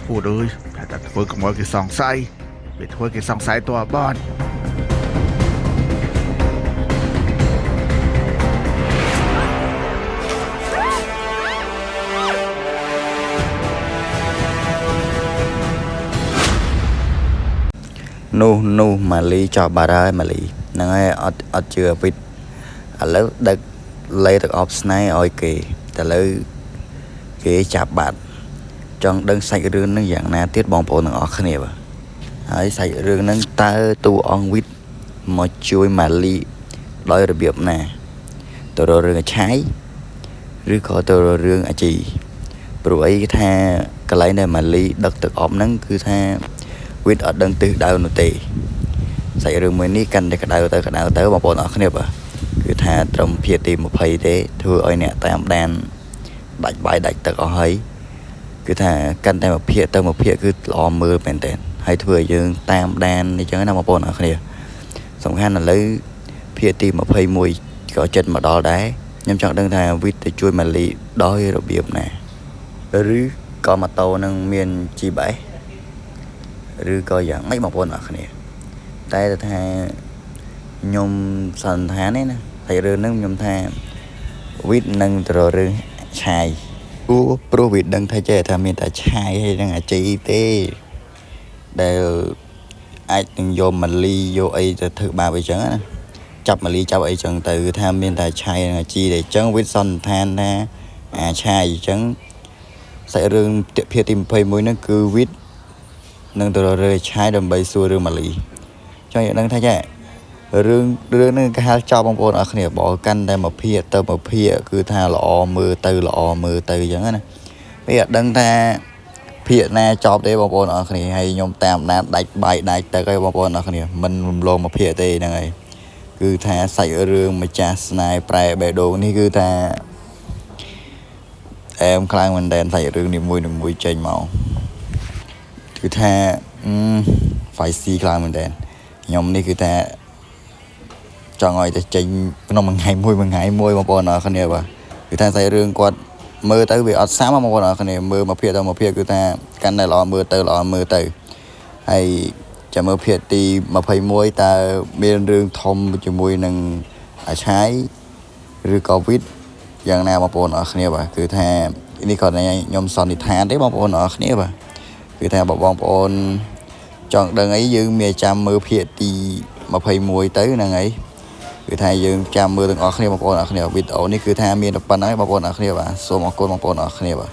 พูดเลยแต่ធ្វើកុំឲ្យគេសង្ស័យវាធ្វើគេសង្ស័យតបតនោះម៉ាលីចោលបាត់ហើយម៉ាលីហ្នឹងហើយអត់ជឿវិតឥឡូវដឹកលេទឹកអបស្នេហ៍ឲ្យគេតែឥឡូវគេចាប់បាត់ចង់ដឹងសាច់រឿងហ្នឹងយ៉ាងណាទៀតបងប្អូនទាំងអស់គ្នាបាទហើយសាច់រឿងហ្នឹងតើតួអង្គវិតមកជួយម៉ាលីដោយរបៀបណាទៅរករឿងអាឆាយឬក៏ទៅរករឿងអាជីព្រោះអីគេថាកន្លែងដែលម៉ាលីដឹកទឹកអប់ហ្នឹងគឺថាវិតអត់ដឹងទិសដៅនោះទេសាច់រឿងមួយនេះកាន់តែក្តៅទៅបងប្អូនអរគ្នាបាទគឺថាត្រឹមភាគទី20ទេធ្វើឲ្យអ្នកតាមដានដាច់បាយដាច់ទឹកអស់ហើយគឺថាកាន់តែមួយភាគទៅមួយភាគគឺល្អមើលមែនតើហើយធ្វើឲ្យយើងតាមដានអញ្ចឹងណាបងប្អូនអរគ្នាសំខាន់ឥឡូវភាគទី21ក៏ចិត្តមកដល់ដែរខ្ញុំចង់ដឹងថាវិតទៅជួយម៉ាលីដោយរបៀបណាឬក៏ម៉ូតូនឹងមាន GPS ឬក៏យ៉ាងម៉េចបងប្អូនអរគ្នាតែថាខ្ញុំសន្និដ្ឋានទេណាតែរឿងហ្នឹងខ្ញុំថាវិតនឹងទៅរករឿងឆាយព្រោះវិតដឹងថាចេះថាមានតែឆាយហើយនឹងអាជីទេដែលអាចនឹងយកម៉ាលីយកអីទៅធ្វើបាបអីចឹងណាចាប់ម៉ាលីចាប់អីចឹងទៅគឺថាមានតែឆាយនិងអាជីទេអញ្ចឹងវិតសន្និដ្ឋានថាអាឆាយអញ្ចឹងសាច់រឿងភាគទី21ហ្នឹងគឺវិតនឹងទៅរើឆាយដើម្បីសួររឿងម៉ាលីចង់ដឹងថាចារឿងហ្នឹងគេហៅចោលបងប្អូនអរគ្នាបើកាន់តែមួយភាគទៅមួយភាគគឺថាល្អមើលទៅអញ្ចឹងណាពេលអត់ដឹងថាភាគណាចប់ទេបងប្អូនអរគ្នាហើយខ្ញុំតាមដានដាច់បាយដាច់ទឹកហើយបងប្អូនអរគ្នាមិនរំលងមួយភាគទេហ្នឹងហើយគឺថាសាច់រឿងម្ចាស់ស្នេហ៍ប្រែបេះដូងនេះគឺថាអែមខ្លាំងមែនតើសាច់រឿងនីមួយចេញមកគឺថាspicy ខ្លាំងមែនតើខ្ញុំនេះគឺថាចង់ឲ្យតែចេញក្នុងមួយថ្ងៃមួយបងប្អូនអរគ្នាបាទគឺថាសាច់រឿងគាត់មើលទៅវាអត់សាមបងប្អូនអរគ្នាមើលមួយភាគទៅមួយភាគគឺថាកាន់តែល្អមើលទៅហើយចាំមើលភាគទី21តើមានរឿងធំជាមួយនឹងអាឆាយឬក៏វិតយ៉ាងណាបងប្អូនអរគ្នាបាទគឺថានេះគាត់ខ្ញុំសន្និដ្ឋានទេបងប្អូនអរគ្នាបាទគឺថាបងប្អូនចង់ដឹងអីយើងមានចាំមើលភាគទី21ទៅហ្នឹងហើយគឺថាយើងចាំមើលទាំងអស់គ្នាបងប្អូនអរគ្នាវីដេអូនេះគឺថាមានតែប៉ុណ្្នឹងឯងបងប្អូនអរគ្នាបាទសូមអរគុណបងប្អូនអរគ្នាបាទ